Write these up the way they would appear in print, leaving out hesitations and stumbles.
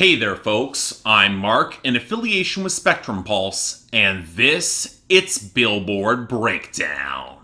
Hey there folks, I'm Mark in affiliation with Spectrum Pulse, and it's Billboard Breakdown.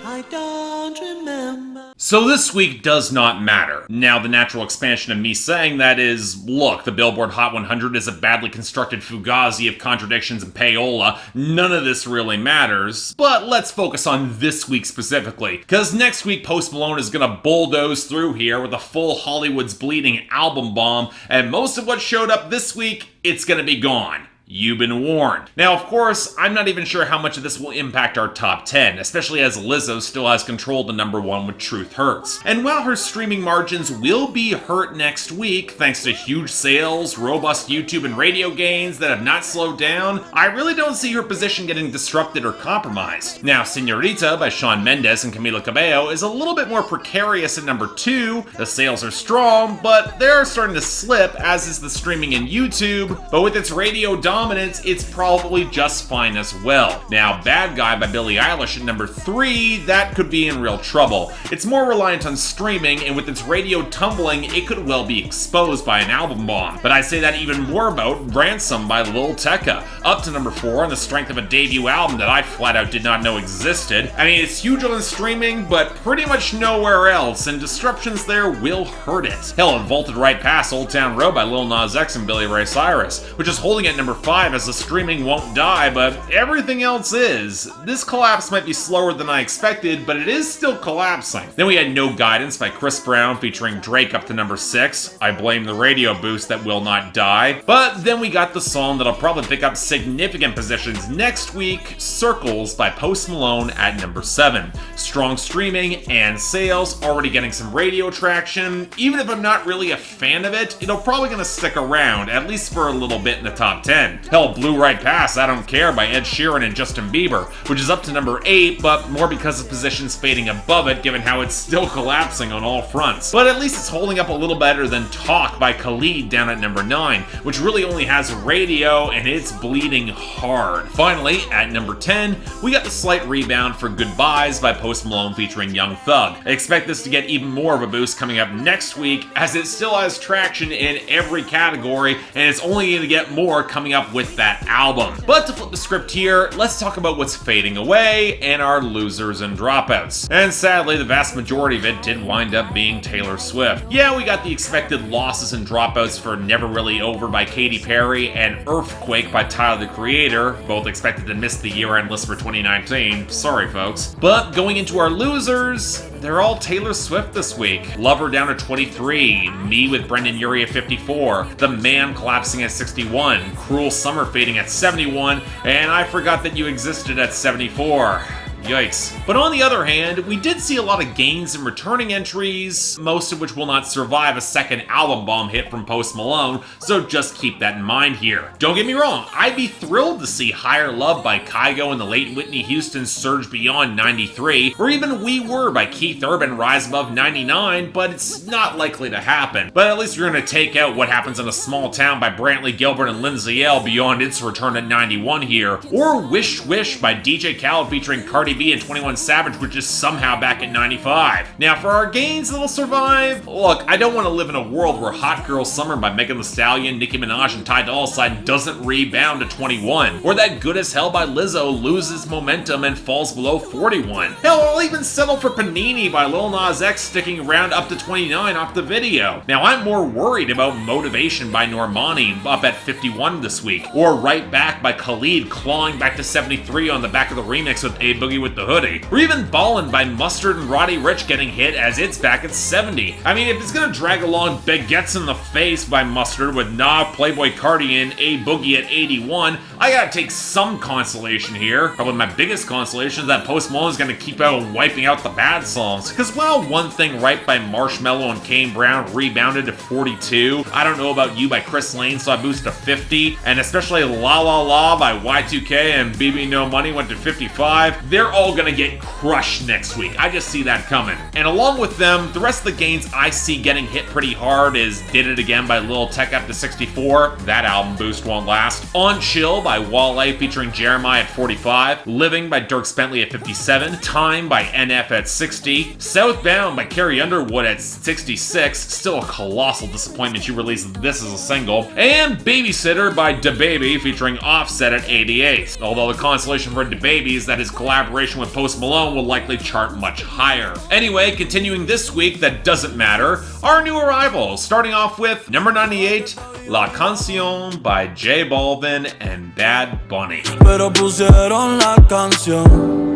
I don't remember. So this week does not matter. Now the natural expansion of me saying that is, look, the Billboard Hot 100 is a badly constructed fugazi of contradictions and payola. None of this really matters. But let's focus on this week specifically, because next week Post Malone is gonna bulldoze through here with a full Hollywood's Bleeding album bomb, and most of what showed up this week, it's gonna be gone. You've been warned. Now, of course, I'm not even sure how much of this will impact our top 10, especially as Lizzo still has control of the number one with Truth Hurts. And while her streaming margins will be hurt next week, thanks to huge sales, robust YouTube and radio gains that have not slowed down, I really don't see her position getting disrupted or compromised. Now, Señorita by Shawn Mendes and Camila Cabello is a little bit more precarious at number 2. The sales are strong, but they're starting to slip, as is the streaming and YouTube. But with its radio dominance, it's probably just fine as well. Now, Bad Guy by Billie Eilish at number 3, that could be in real trouble. It's more reliant on streaming, and with its radio tumbling, it could well be exposed by an album bomb. But I say that even more about Ransom by Lil Tecca, up to number 4 on the strength of a debut album that I flat out did not know existed. I mean, it's huge on streaming, but pretty much nowhere else, and disruptions there will hurt it. Hell, it vaulted right past Old Town Road by Lil Nas X and Billy Ray Cyrus, which is holding at number 5 as the streaming won't die, but everything else is. This collapse might be slower than I expected, but it is still collapsing. Then we had No Guidance by Chris Brown featuring Drake up to number 6. I blame the radio boost that will not die. But then we got the song that'll probably pick up significant positions next week, Circles by Post Malone at number 7. Strong streaming and sales, already getting some radio traction. Even if I'm not really a fan of it, it'll probably gonna stick around, at least for a little bit in the top 10. Hell, blew right past I Don't Care by Ed Sheeran and Justin Bieber, which is up to number 8, but more because of positions fading above it given how it's still collapsing on all fronts. But at least it's holding up a little better than Talk by Khalid down at number 9, which really only has radio and it's bleeding hard. Finally, at number 10, we got the slight rebound for Goodbyes by Post Malone featuring Young Thug. I expect this to get even more of a boost coming up next week, as it still has traction in every category, and it's only going to get more coming up with that album. But to flip the script here, let's talk about what's fading away and our losers and dropouts. And sadly, the vast majority of it did wind up being Taylor Swift. Yeah, we got the expected losses and dropouts for Never Really Over by Katy Perry and Earthquake by Tyler the Creator, both expected to miss the year-end list for 2019. Sorry, folks. But going into our losers, they're all Taylor Swift this week. Lover down to 23, Me with Brendan Urie at 54, The Man collapsing at 61, Cruel Summer fading at 71, and I Forgot That You Existed at 74. Yikes. But on the other hand, we did see a lot of gains in returning entries, most of which will not survive a second album bomb hit from Post Malone, so just keep that in mind here. Don't get me wrong, I'd be thrilled to see Higher Love by Kygo and the late Whitney Houston surge beyond 93, or even We Were by Keith Urban rise above 99, but it's not likely to happen. But at least we're going to take out What Happens in a Small Town by Brantley Gilbert and Lindsay L beyond its return at 91 here, or Wish Wish by DJ Khaled featuring Cardi B and 21 Savage, which is somehow back at 95. Now for our gains that'll survive, look, I don't want to live in a world where Hot Girl Summer by Megan Thee Stallion, Nicki Minaj, and Ty Dolla $ign doesn't rebound to 21, or that Good As Hell by Lizzo loses momentum and falls below 41. Hell, I'll even settle for Panini by Lil Nas X sticking around up to 29 off the video. Now I'm more worried about Motivation by Normani up at 51 this week, or Right Back by Khalid clawing back to 73 on the back of the remix with A Boogie with the Hoodie, or even Ballin' by Mustard and Roddy Ricch getting hit as it's back at 70. I mean, if it's gonna drag along Baguettes in the Face by Mustard with Nah, Playboy Cardi and A Boogie at 81, I gotta take some consolation here. Probably my biggest consolation is that Post Malone is gonna keep out wiping out the bad songs. Because while One Thing Right by Marshmello and Kane Brown rebounded to 42, I Don't Know About You by Chris Lane saw a boost to 50, and especially La La La by Y2K and BB No Money went to 55, they're all gonna get crushed next week. I just see that coming. And along with them, the rest of the gains I see getting hit pretty hard is Did It Again by Lil Tecca up to 64. That album boost won't last. On Chill by Wale featuring Jeremiah at 45. Living by Dierks Bentley at 57. Time by NF at 60. Southbound by Carrie Underwood at 66. Still a colossal disappointment you released this as a single. And Babysitter by DaBaby featuring Offset at 88. Although the consolation for DaBaby is that his collaboration with Post Malone will likely chart much higher. Anyway, continuing this week, that doesn't matter, our new arrivals, starting off with number 98, La Cancion by J Balvin and Bad Bunny. Pero pusieron la canción.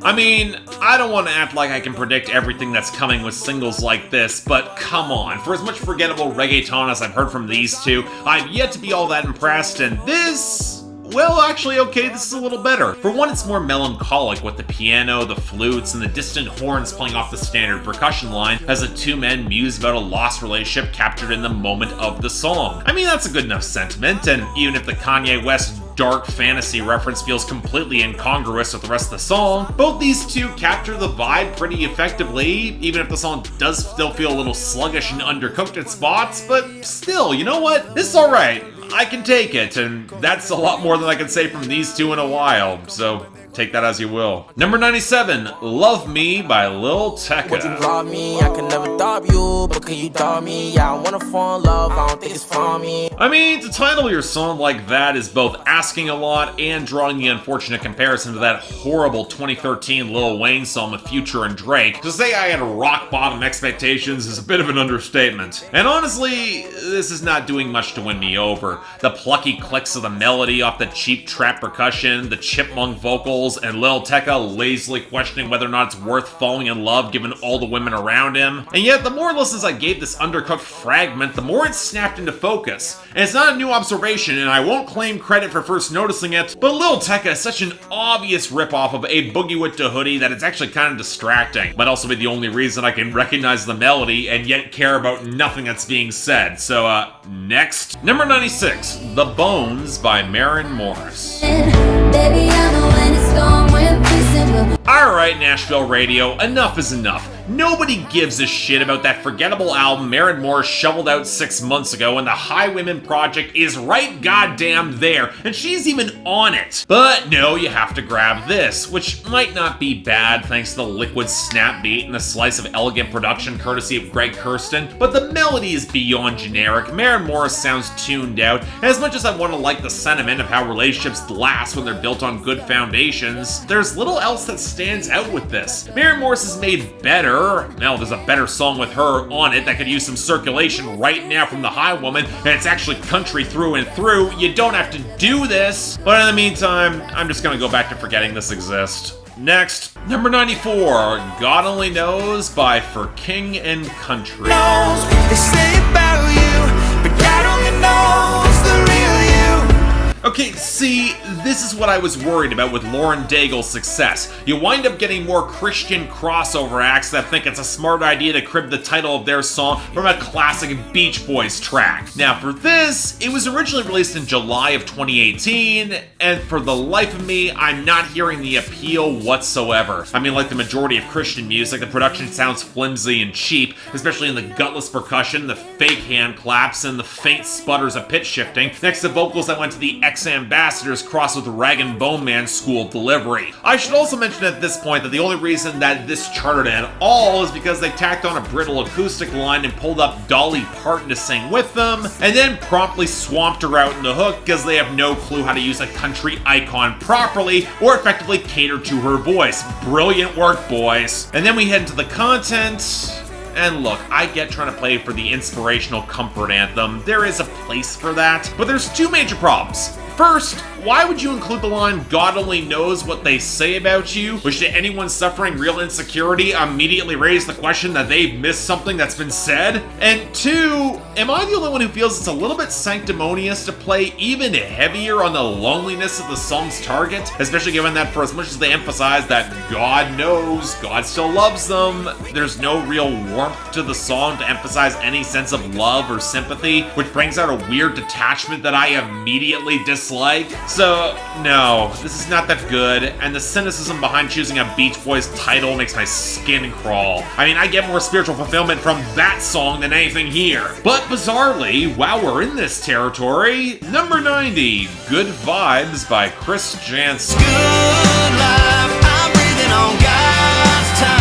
I mean, I don't want to act like I can predict everything that's coming with singles like this, but come on, for as much forgettable reggaeton as I've heard from these two, I've yet to be all that impressed, and this... well, actually, okay, this is a little better. For one, it's more melancholic with the piano, the flutes, and the distant horns playing off the standard percussion line as the two men muse about a lost relationship captured in the moment of the song. I mean, that's a good enough sentiment, and even if the Kanye West dark fantasy reference feels completely incongruous with the rest of the song, both these two capture the vibe pretty effectively, even if the song does still feel a little sluggish and undercooked at spots, but still, you know what? This is alright. I can take it, and that's a lot more than I can say from these two in a while, so take that as you will. Number 97, Love Me by Lil Tecca. Would you love me? I can never doubt you, but can you doubt me? Yeah, I wanna fall in love, I don't think it's for me. I mean, to title your song like that is both asking a lot and drawing the unfortunate comparison to that horrible 2013 Lil Wayne song with Future and Drake. To say I had rock bottom expectations is a bit of an understatement. And honestly, this is not doing much to win me over. The plucky clicks of the melody off the cheap trap percussion, the chipmunk vocals, and Lil Tecca lazily questioning whether or not it's worth falling in love given all the women around him. And yet, the more listens I gave this undercooked fragment, the more it snapped into focus. And it's not a new observation, and I won't claim credit for first noticing it, but Lil Tecca is such an obvious ripoff of A Boogie with Da Hoodie that it's actually kind of distracting. Might also be the only reason I can recognize the melody and yet care about nothing that's being said. So, next. Number 96, The Bones by Maren Morris. Baby, I know when it's gone, we're peacing. Alright, Nashville Radio, enough is enough. Nobody gives a shit about that forgettable album Maren Morris shoveled out 6 months ago, and the Highwomen Project is right goddamn there, and she's even on it. But no, you have to grab this, which might not be bad thanks to the liquid snap beat and a slice of elegant production courtesy of Greg Kurstin, but the melody is beyond generic. Maren Morris sounds tuned out, and as much as I want to like the sentiment of how relationships last when they're built on good foundations, there's little else that stands out with this. Maren Morris is made better. Now, there's a better song with her on it that could use some circulation right now from the Highwoman, and it's actually country through and through. You don't have to do this. But in the meantime, I'm just gonna go back to forgetting this exists. Next, number 94, God Only Knows by For King and Country. They say about you, but God only knows the real you. Okay, see, this is what I was worried about with Lauren Daigle's success. You wind up getting more Christian crossover acts that think it's a smart idea to crib the title of their song from a classic Beach Boys track. Now for this, it was originally released in July of 2018, and for the life of me, I'm not hearing the appeal whatsoever. I mean, like the majority of Christian music, the production sounds flimsy and cheap, especially in the gutless percussion, the fake hand claps, and the faint sputters of pitch shifting, next to vocals that went to the ex-ambassadors crossed with Rag and Bone Man school delivery. I should also mention at this point that the only reason that this charted at all is because they tacked on a brittle acoustic line and pulled up Dolly Parton to sing with them, and then promptly swamped her out in the hook because they have no clue how to use a country icon properly or effectively cater to her voice. Brilliant work, boys. And then we head into the content. And look, I get trying to play for the inspirational comfort anthem. There is a place for that. But there's two major problems. First, why would you include the line, God only knows what they say about you, which to anyone suffering real insecurity immediately raise the question that they've missed something that's been said? And two, am I the only one who feels it's a little bit sanctimonious to play even heavier on the loneliness of the song's target? Especially given that for as much as they emphasize that God knows, God still loves them, there's no real warmth to the song to emphasize any sense of love or sympathy, which brings out a weird detachment that I immediately dislike. So, no, this is not that good, and the cynicism behind choosing a Beach Boys title makes my skin crawl. I mean, I get more spiritual fulfillment from that song than anything here. But bizarrely, while we're in this territory, number 90, Good Vibes by Chris Janson. Good life, I'm breathing on God's time.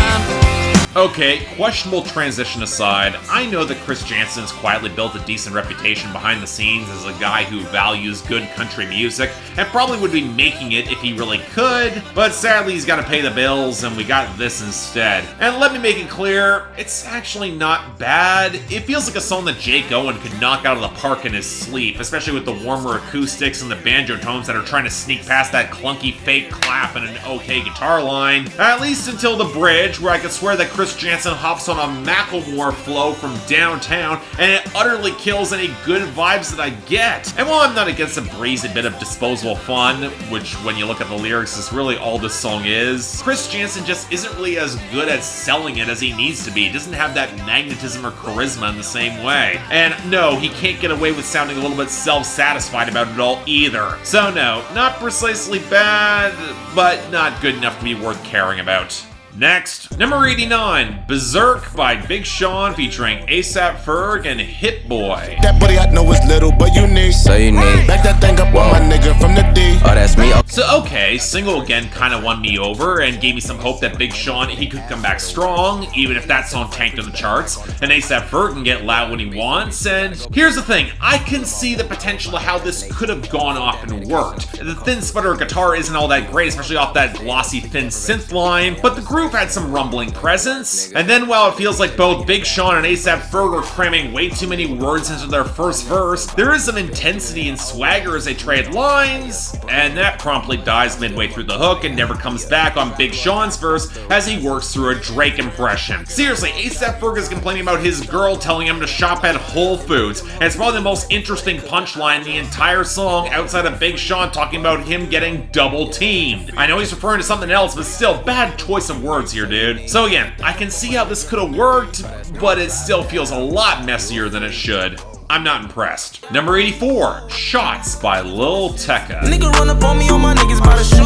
Okay, questionable transition aside, I know that Chris Janson's quietly built a decent reputation behind the scenes as a guy who values good country music, and probably would be making it if he really could, but sadly he's gotta pay the bills, and we got this instead. And let me make it clear, it's actually not bad. It feels like a song that Jake Owen could knock out of the park in his sleep, especially with the warmer acoustics and the banjo tones that are trying to sneak past that clunky fake clap and an okay guitar line. At least until the bridge, where I could swear that Chris Janson hops on a Macklemore flow from downtown, and it utterly kills any good vibes that I get. And while I'm not against a breezy bit of disposable fun, which when you look at the lyrics is really all this song is, Chris Janson just isn't really as good at selling it as he needs to be. He doesn't have that magnetism or charisma in the same way. And no, he can't get away with sounding a little bit self-satisfied about it all either. So no, not precisely bad, but not good enough to be worth caring about. Next, number 89, Berserk by Big Sean featuring A$AP Ferg and Hit Boy. That booty I know is little, but unique. So unique. Back that thing up on my nigga from the D. Oh, that's me. So okay, single again kind of won me over and gave me some hope that Big Sean, he could come back strong, even if that song tanked on the charts, and A$AP Ferg can get loud when he wants, and here's the thing, I can see the potential of how this could have gone off and worked. The thin sputter guitar isn't all that great, especially off that glossy thin synth line, but the group had some rumbling presence, and then while it feels like both Big Sean and A$AP Ferg are cramming way too many words into their first verse, there is some intensity and swagger as they trade lines, and that promptly dies midway through the hook and never comes back on Big Sean's verse as he works through a Drake impression. Seriously, A$AP Ferg is complaining about his girl telling him to shop at Whole Foods, and it's probably the most interesting punchline in the entire song outside of Big Sean talking about him getting double teamed. I know he's referring to something else, but still, bad choice of words here, dude. So again, I can see how this could have worked, but it still feels a lot messier than it should. I'm not impressed. Number 84, Shots by Lil Tecca. Nigga run up on me on my niggas by the shoe.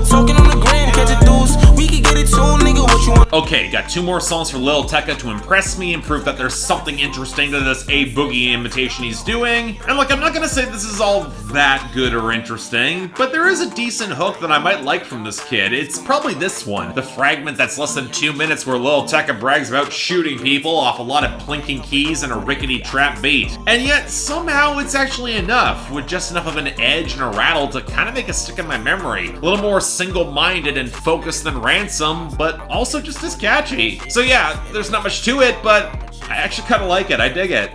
Talking on the gram, catch a deuce. We can get it too, nigga, what you want? Okay, got 2 more songs for Lil Tecca to impress me and prove that there's something interesting to this A-Boogie imitation he's doing. And look, I'm not gonna say this is all that good or interesting, but there is a decent hook that I might like from this kid. It's probably this one, the fragment that's less than 2 minutes where Lil Tecca brags about shooting people off a lot of plinking keys and a rickety trap beat. And yet, somehow it's actually enough, with just enough of an edge and a rattle to kind of make it stick in my memory. A little more single-minded and focused than Ransom, but also just as catchy. So yeah, there's not much to it, but I actually kind of like it. I dig it.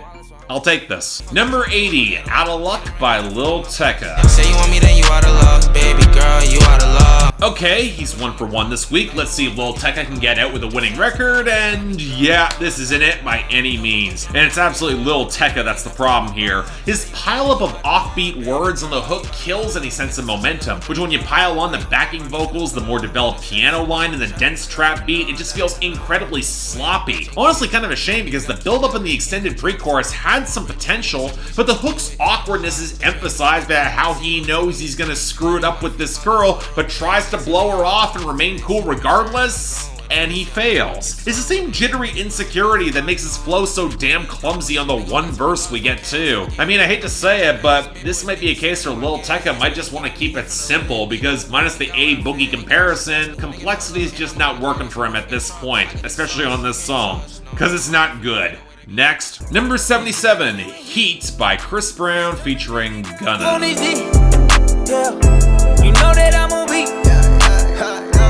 I'll take this. Number 80, Out of Luck by Lil Tecca. Say you want me, then you out of luck, baby girl, you out of luck. Okay, he's 1 for 1 this week. Let's see if Lil Tecca can get out with a winning record, and yeah, this isn't it by any means. And it's absolutely Lil Tecca that's the problem here. His pileup of offbeat words on the hook kills any sense of momentum, which when you pile on the backing vocals, the more developed piano line, and the dense trap beat, it just feels incredibly sloppy. Honestly, kind of a shame because the build-up in the extended pre-chorus had some potential, but the hook's awkwardness is emphasized by how he knows he's gonna screw it up with this girl, but tries to blow her off and remain cool regardless, and he fails. It's the same jittery insecurity that makes his flow so damn clumsy on the one verse we get too. I mean, I hate to say it, but this might be a case where Lil Tecca might just want to keep it simple, because minus the A-Boogie comparison, complexity is just not working for him at this point, especially on this song, because it's not good. Next, number 77, Heat by Chris Brown featuring Gunna. You know that I'm on beat.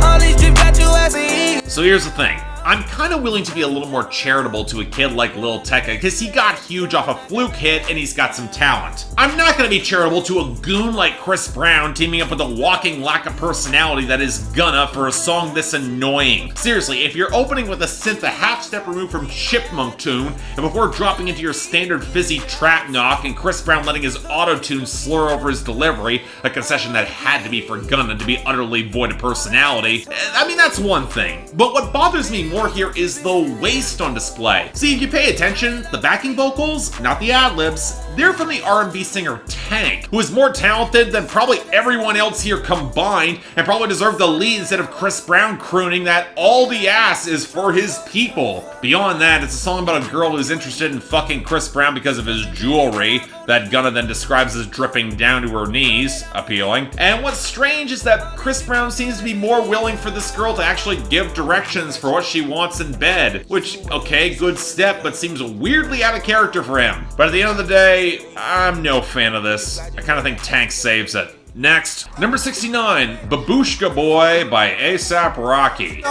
All these drip got you as a heat. So here's the thing. I'm kind of willing to be a little more charitable to a kid like Lil Tecca because he got huge off a fluke hit and he's got some talent. I'm not going to be charitable to a goon like Chris Brown teaming up with a walking lack of personality that is Gunna for a song this annoying. Seriously, if you're opening with a synth a half step removed from Chipmunk tune and before dropping into your standard fizzy trap knock and Chris Brown letting his auto-tune slur over his delivery, a concession that had to be for Gunna to be utterly void of personality, I mean, that's one thing. But what bothers me more here is the waist on display. See, if you pay attention, the backing vocals, not the ad-libs, they're from the R&B singer Tank, who is more talented than probably everyone else here combined, and probably deserved the lead instead of Chris Brown crooning that all the ass is for his people. Beyond that, it's a song about a girl who's interested in fucking Chris Brown because of his jewelry, that Gunna then describes as dripping down to her knees, appealing. And what's strange is that Chris Brown seems to be more willing for this girl to actually give directions for what she wants in bed, which, okay, good step, but seems weirdly out of character for him. But at the end of the day, I'm no fan of this. I kind of think Tank saves it. Next, number 69, Babushka Boy by A$AP Rocky.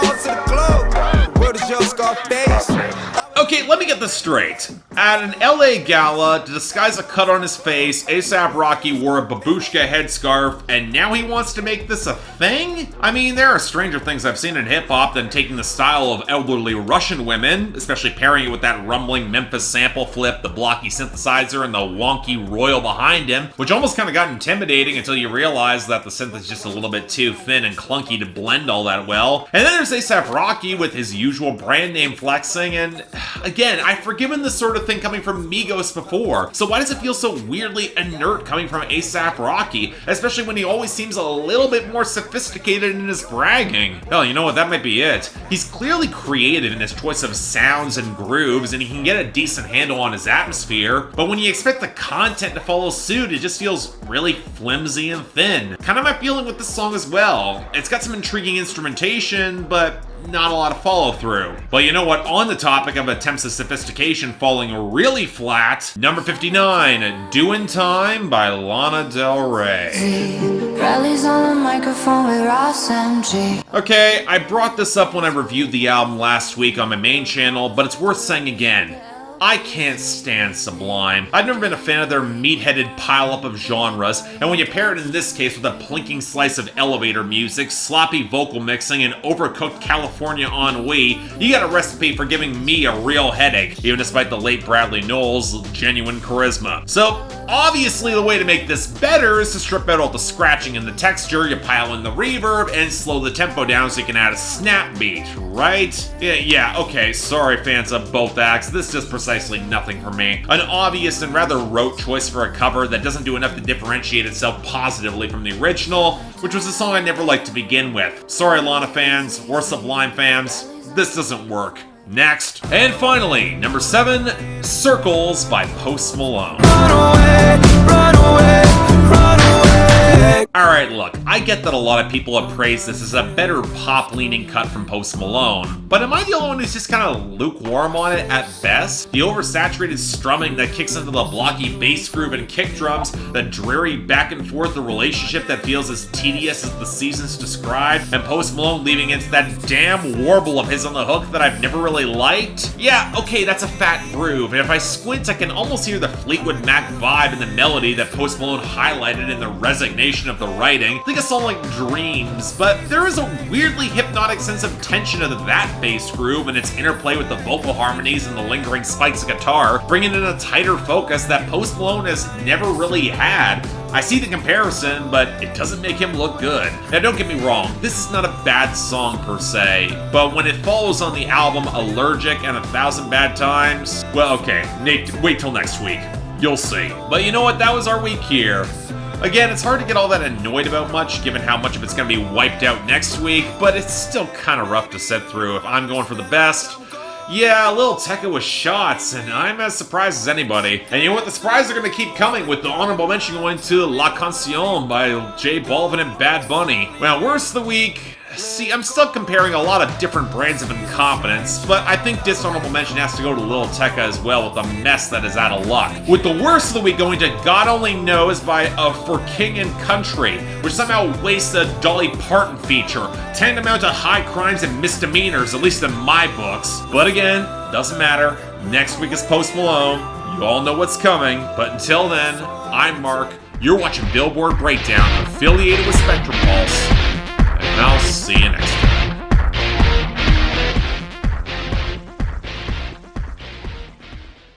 Okay, let me get this straight. At an LA gala, to disguise a cut on his face, A$AP Rocky wore a babushka headscarf, and now he wants to make this a thing? I mean, there are stranger things I've seen in hip-hop than taking the style of elderly Russian women, especially pairing it with that rumbling Memphis sample flip, the blocky synthesizer, and the wonky royal behind him, which almost kind of got intimidating until you realize that the synth is just a little bit too thin and clunky to blend all that well. And then there's A$AP Rocky with his usual brand name flexing, and again, I've forgiven this sort of thing coming from Migos before, so why does it feel so weirdly inert coming from A$AP Rocky, especially when he always seems a little bit more sophisticated in his bragging? Hell, you know what, that might be it. He's clearly creative in his choice of sounds and grooves, and he can get a decent handle on his atmosphere, but when you expect the content to follow suit, it just feels really flimsy and thin. Kind of my feeling with this song as well. It's got some intriguing instrumentation, but not a lot of follow-through. But you know what, on the topic of attempts at sophistication falling really flat, number 59, Doin' Time by Lana Del Rey. Rallies on the microphone with Ross MG. Okay, I brought this up when I reviewed the album last week on my main channel, but it's worth saying again. I can't stand Sublime. I've never been a fan of their meat-headed pileup of genres, and when you pair it in this case with a plinking slice of elevator music, sloppy vocal mixing, and overcooked California ennui, you got a recipe for giving me a real headache, even despite the late Bradley Knowles' genuine charisma. So, obviously the way to make this better is to strip out all the scratching and the texture, you pile in the reverb, and slow the tempo down so you can add a snap beat, right? Yeah, okay, sorry fans of both acts, this is just precisely nothing for me. An obvious and rather rote choice for a cover that doesn't do enough to differentiate itself positively from the original, which was a song I never liked to begin with. Sorry Lana fans, or Sublime fans, this doesn't work. Next. And finally, number 7, Circles by Post Malone. Run away, run away, run away. Alright, look, I get that a lot of people have praised this as a better pop-leaning cut from Post Malone, but am I the only one who's just kind of lukewarm on it at best? The oversaturated strumming that kicks into the blocky bass groove and kick drums, the dreary back and forth, the relationship that feels as tedious as the seasons describe, and Post Malone leaving into that damn warble of his on the hook that I've never really liked? Yeah, okay, that's a fat groove, and if I squint, I can almost hear the Fleetwood Mac vibe in the melody that Post Malone highlighted in the resignation of the writing. Think a song like Dreams, but there is a weirdly hypnotic sense of tension to that bass groove and its interplay with the vocal harmonies and the lingering spikes of guitar, bringing in a tighter focus that Post Malone has never really had. I see the comparison, but it doesn't make him look good. Now don't get me wrong, this is not a bad song per se, but when it follows on the album Allergic and 1,000 Bad Times, well okay, Nate, wait till next week. You'll see. But you know what, that was our week here. Again, it's hard to get all that annoyed about much, given how much of it's going to be wiped out next week, but it's still kind of rough to sit through if I'm going for the best. Yeah, Lil Tecca with shots, and I'm as surprised as anybody. And you know what? The surprises are going to keep coming, with the honorable mention going to La Cancion by J Balvin and Bad Bunny. Well, worst of the week... See, I'm still comparing a lot of different brands of incompetence, but I think dishonorable mention has to go to Lil Tecca as well with the mess that is out of luck. With the worst of the week going to God Only Knows by For King and Country, which somehow wastes a Dolly Parton feature, tantamount to high crimes and misdemeanors, at least in my books. But again, doesn't matter. Next week is Post Malone. You all know what's coming, but until then, I'm Mark. You're watching Billboard Breakdown, affiliated with Spectrum Pulse. And I'll see you next time.